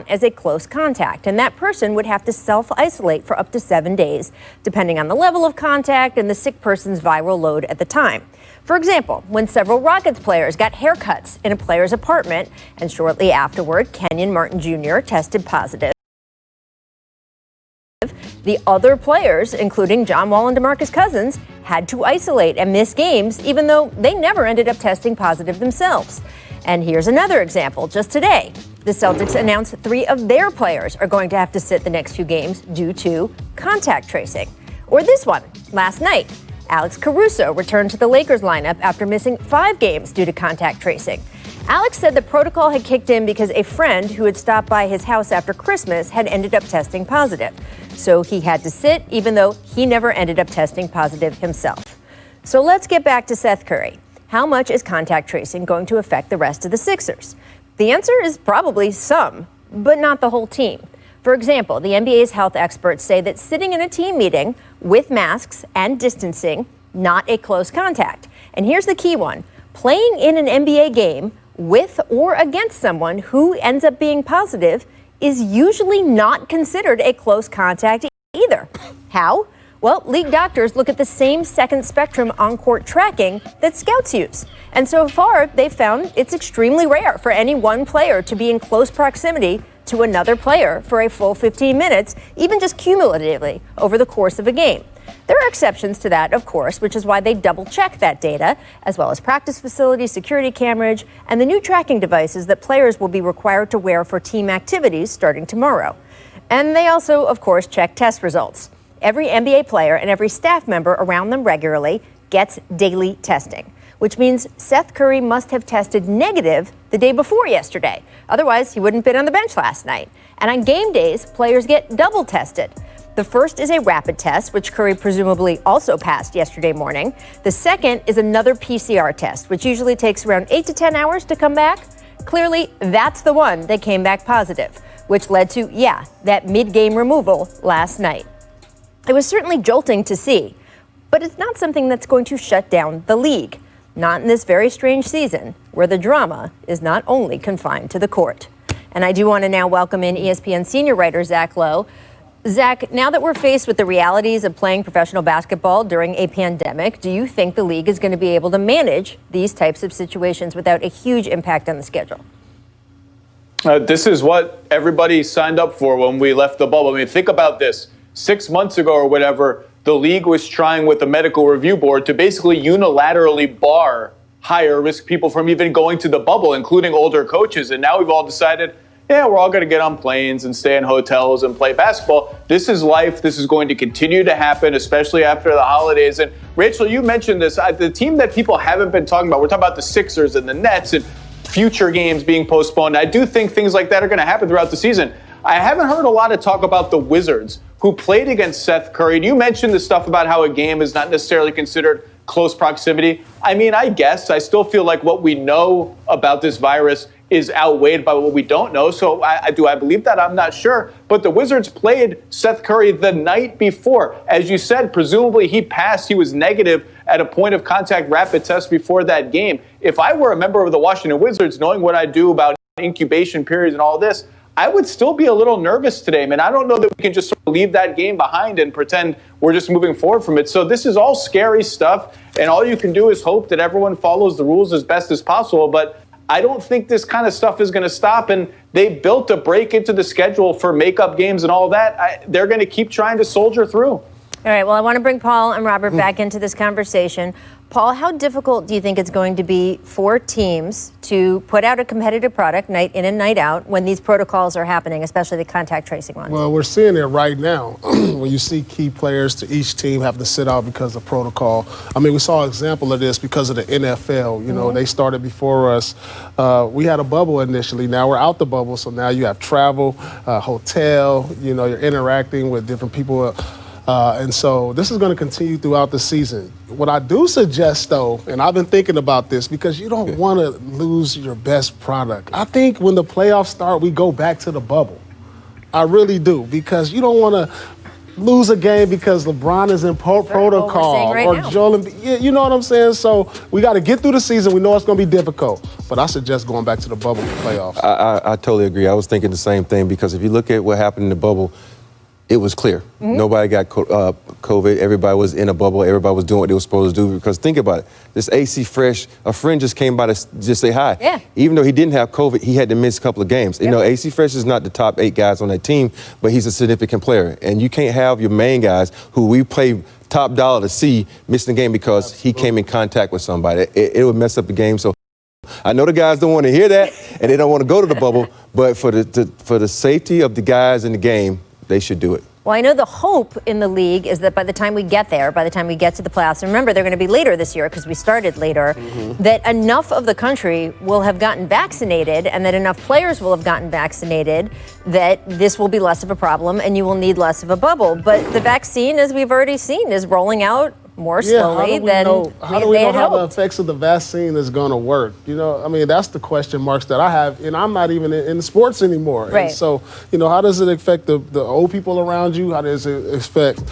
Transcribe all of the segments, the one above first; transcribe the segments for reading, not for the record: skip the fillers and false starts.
count as a close contact, and that person would have to self-isolate for up to 7 days, depending on the level of contact and the sick person's viral load at the time. For example, when several Rockets players got haircuts in a player's apartment, and shortly afterward, Kenyon Martin Jr. tested positive, the other players, including John Wall and DeMarcus Cousins, had to isolate and miss games, even though they never ended up testing positive themselves. And here's another example. Just today, the Celtics announced 3 of their players are going to have to sit the next few games due to contact tracing. Or this one, last night, Alex Caruso returned to the Lakers lineup after missing 5 games due to contact tracing. Alex said the protocol had kicked in because a friend who had stopped by his house after Christmas had ended up testing positive. So he had to sit, even though he never ended up testing positive himself. So let's get back to Seth Curry. How much is contact tracing going to affect the rest of the Sixers? The answer is probably some, but not the whole team. For example, the NBA's health experts say that sitting in a team meeting with masks and distancing, not a close contact. And here's the key one. Playing in an NBA game with or against someone who ends up being positive is usually not considered a close contact either. How? Well, league doctors look at the same second spectrum on-court tracking that scouts use. And so far, they've found it's extremely rare for any one player to be in close proximity to another player for a full 15 minutes, even just cumulatively over the course of a game. There are exceptions to that, of course, which is why they double-check that data, as well as practice facilities, security cameras, and the new tracking devices that players will be required to wear for team activities starting tomorrow. And they also, of course, check test results. Every NBA player and every staff member around them regularly gets daily testing, which means Seth Curry must have tested negative the day before yesterday. Otherwise, he wouldn't have been on the bench last night. And on game days, players get double tested. The first is a rapid test, which Curry presumably also passed yesterday morning. The second is another PCR test, which usually takes around 8 to 10 hours to come back. Clearly, that's the one that came back positive, which led to, that mid-game removal last night. It was certainly jolting to see, but it's not something that's going to shut down the league. Not in this very strange season, where the drama is not only confined to the court. And I do want to now welcome in ESPN senior writer Zach Lowe. Zach, now that we're faced with the realities of playing professional basketball during a pandemic, do you think the league is going to be able to manage these types of situations without a huge impact on the schedule? This is what everybody signed up for when we left the bubble. I mean, think about this. 6 months ago or whatever, the league was trying with the medical review board to basically unilaterally bar higher risk people from even going to the bubble, including older coaches. And now we've all decided, we're all going to get on planes and stay in hotels and play basketball. This is life. This is going to continue to happen, especially after the holidays. And Rachel, you mentioned this. The team that people haven't been talking about, we're talking about the Sixers and the Nets and future games being postponed. I do think things like that are going to happen throughout the season. I haven't heard a lot of talk about the Wizards, who played against Seth Curry. And you mentioned the stuff about how a game is not necessarily considered close proximity. I mean, I guess I still feel like what we know about this virus is outweighed by what we don't know. So I believe that? I'm not sure. But the Wizards played Seth Curry the night before. As you said, presumably he passed. He was negative at a point of contact rapid test before that game. If I were a member of the Washington Wizards, knowing what I do about incubation periods and all this, I would still be a little nervous today, man. I don't know that we can just sort of leave that game behind and pretend we're just moving forward from it. So this is all scary stuff, and all you can do is hope that everyone follows the rules as best as possible. But I don't think this kind of stuff is going to stop, and they built a break into the schedule for makeup games and all that. They're going to keep trying to soldier through. All right, well, I want to bring Paul and Robert back into this conversation. Paul, how difficult do you think it's going to be for teams to put out a competitive product night in and night out when these protocols are happening, especially the contact tracing ones? Well, we're seeing it right now when you see key players to each team have to sit out because of protocol. I mean, we saw an example of this because of the NFL. You know, they started before us. We had a bubble initially. Now we're out the bubble, so now you have travel, hotel, you're interacting with different people. And so this is going to continue throughout the season. What I do suggest, though, and I've been thinking about this because you don't want to lose your best product. I think when the playoffs start, we go back to the bubble. I really do, because you don't want to lose a game because LeBron is in protocol right or now. Joel Embiid. You know what I'm saying? So we got to get through the season. We know it's going to be difficult, but I suggest going back to the bubble playoffs. I totally agree. I was thinking the same thing because if you look at what happened in the bubble, it was clear. Mm-hmm. Nobody got COVID. Everybody was in a bubble. Everybody was doing what they were supposed to do. Because think about it. This AC Fresh, a friend just came by to just say hi. Yeah. Even though he didn't have COVID, he had to miss a couple of games. You know, AC Fresh is not the top 8 guys on that team, but he's a significant player. And you can't have your main guys who we pay top dollar to see missing the game because he came in contact with somebody. It would mess up the game. So I know the guys don't want to hear that and they don't want to go to the bubble, but for the safety of the guys in the game, they should do it. Well, I know the hope in the league is that by the time we get there, by the time we get to the playoffs, and remember, they're going to be later this year because we started later, that enough of the country will have gotten vaccinated and that enough players will have gotten vaccinated that this will be less of a problem and you will need less of a bubble. But the vaccine, as we've already seen, is rolling out more slowly than how do we they know had how the hoped. effects of the vaccine is going to work? You know, I mean, that's the question marks that I have, and I'm not even in sports anymore. Right. And so, you know, how does it affect the old people around you? How does it affect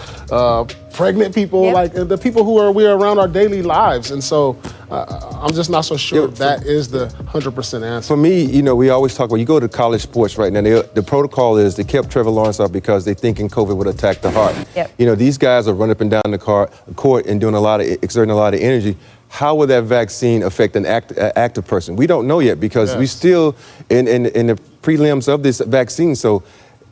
pregnant people, like the people we are around our daily lives? And so I'm just not so sure that is the 100% answer. For me, you know, we always talk about, you go to college sports right now, the protocol is they kept Trevor Lawrence out because they thinking COVID would attack the heart. Yep. You know, these guys are running up and down the court and exerting a lot of energy. How will that vaccine affect an active person? We don't know yet because we still in the prelims of this vaccine. So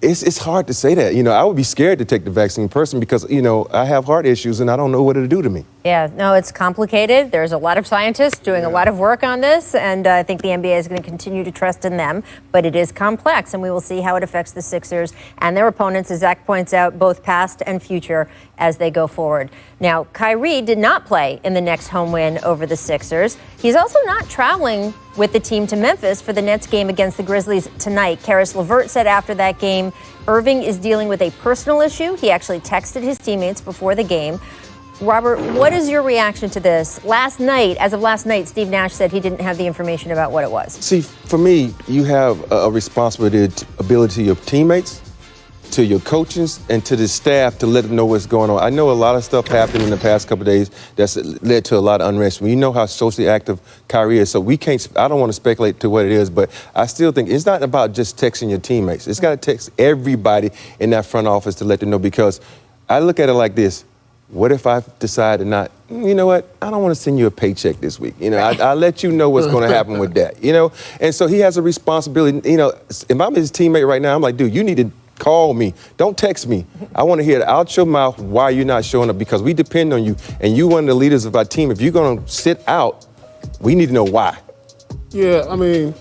it's hard to say that. You know, I would be scared to take the vaccine person because, you know, I have heart issues and I don't know what it'll do to me. Yeah, no, it's complicated. There's a lot of scientists doing a lot of work on this, and I think the NBA is going to continue to trust in them. But it is complex, and we will see how it affects the Sixers and their opponents, as Zach points out, both past and future as they go forward. Now, Kyrie did not play in the next home win over the Sixers. He's also not traveling with the team to Memphis for the Nets game against the Grizzlies tonight. Karis LeVert said after that game, Irving is dealing with a personal issue. He actually texted his teammates before the game. Robert, what is your reaction to this? As of last night, Steve Nash said he didn't have the information about what it was. See, for me, you have a responsibility to your teammates, to your coaches, and to the staff to let them know what's going on. I know a lot of stuff happened in the past couple of days that's led to a lot of unrest. We know how socially active Kyrie is, so I don't want to speculate to what it is, but I still think it's not about just texting your teammates. It's got to text everybody in that front office to let them know, because I look at it like this. What if I decide to not, you know what, I don't want to send you a paycheck this week. You know, I'll let you know what's going to happen with that, you know? And so he has a responsibility. You know, if I'm his teammate right now, I'm like, dude, you need to call me. Don't text me. I want to hear it out your mouth why you're not showing up, because we depend on you. And you one of the leaders of our team. If you're going to sit out, we need to know why. Yeah, I mean,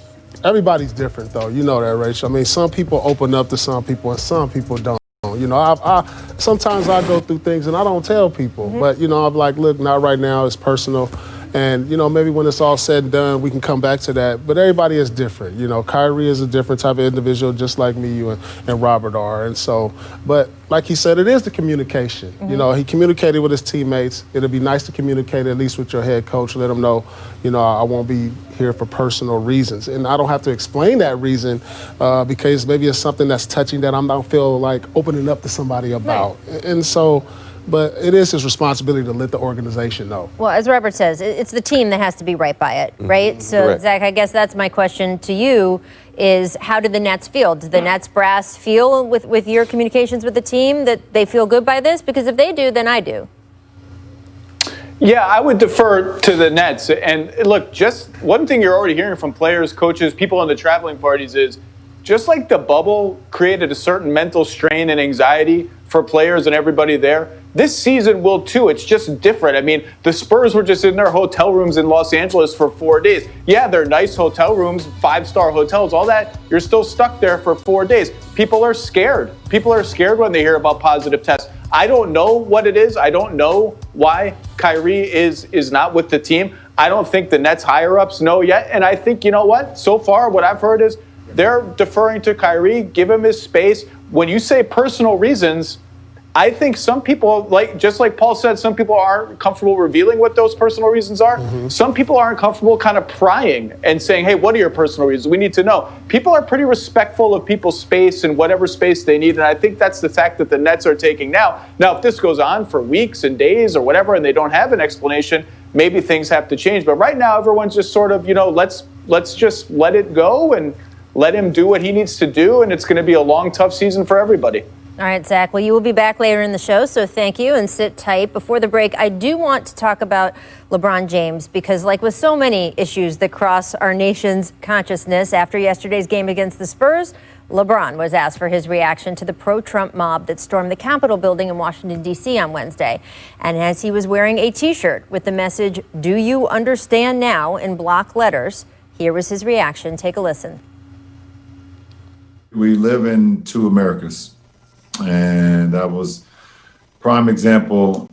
everybody's different, though. You know that, Rachel. I mean, some people open up to some people and some people don't. You know, I sometimes I go through things and I don't tell people, but, you know, I'm like, look, not right now, it's personal. And, you know, maybe when it's all said and done, we can come back to that. But everybody is different. You know, Kyrie is a different type of individual, just like me, you and Robert are. And so, but like he said, it is the communication. You know, he communicated with his teammates. It'd be nice to communicate at least with your head coach. Let him know, you know, I won't be here for personal reasons. And I don't have to explain that reason because maybe it's something that's touching that I don't feel like opening up to somebody about. Right. And so, but it is his responsibility to let the organization know. Well, as Robert says, it's the team that has to be right by it, right? So, Correct. Zach, I guess that's my question to you is how did the Nets feel? Did the Nets brass feel with your communications with the team that they feel good by this? Because if they do, then I do. Yeah, I would defer to the Nets. And look, just one thing you're already hearing from players, coaches, people in the traveling parties is just like the bubble created a certain mental strain and anxiety for players and everybody there, this season will too. It's just different. I mean, the Spurs were just in their hotel rooms in Los Angeles for 4 days. Yeah, they're nice hotel rooms, 5-star hotels, all that. You're still stuck there for 4 days. People are scared. People are scared when they hear about positive tests. I don't know what it is. I don't know why Kyrie is not with the team. I don't think the Nets higher-ups know yet. And I think, you know what? So far, what I've heard is they're deferring to Kyrie, give him his space. When you say personal reasons, I think some people, just like Paul said, some people aren't comfortable revealing what those personal reasons are. Some people aren't comfortable kind of prying and saying, hey, what are your personal reasons? We need to know. People are pretty respectful of people's space and whatever space they need. And I think that's the tack that the Nets are taking now. Now, if this goes on for weeks and days or whatever, and they don't have an explanation, maybe things have to change. But right now, everyone's just sort of, let's just let it go and let him do what he needs to do. And it's going to be a long, tough season for everybody. All right, Zach. Well, you will be back later in the show, so thank you and sit tight. Before the break, I do want to talk about LeBron James because, like with so many issues that cross our nation's consciousness, after yesterday's game against the Spurs, LeBron was asked for his reaction to the pro-Trump mob that stormed the Capitol building in Washington, D.C. on Wednesday. And as he was wearing a T-shirt with the message, "Do you understand now?" in block letters, here was his reaction. Take a listen. We live in two Americas. And that was prime example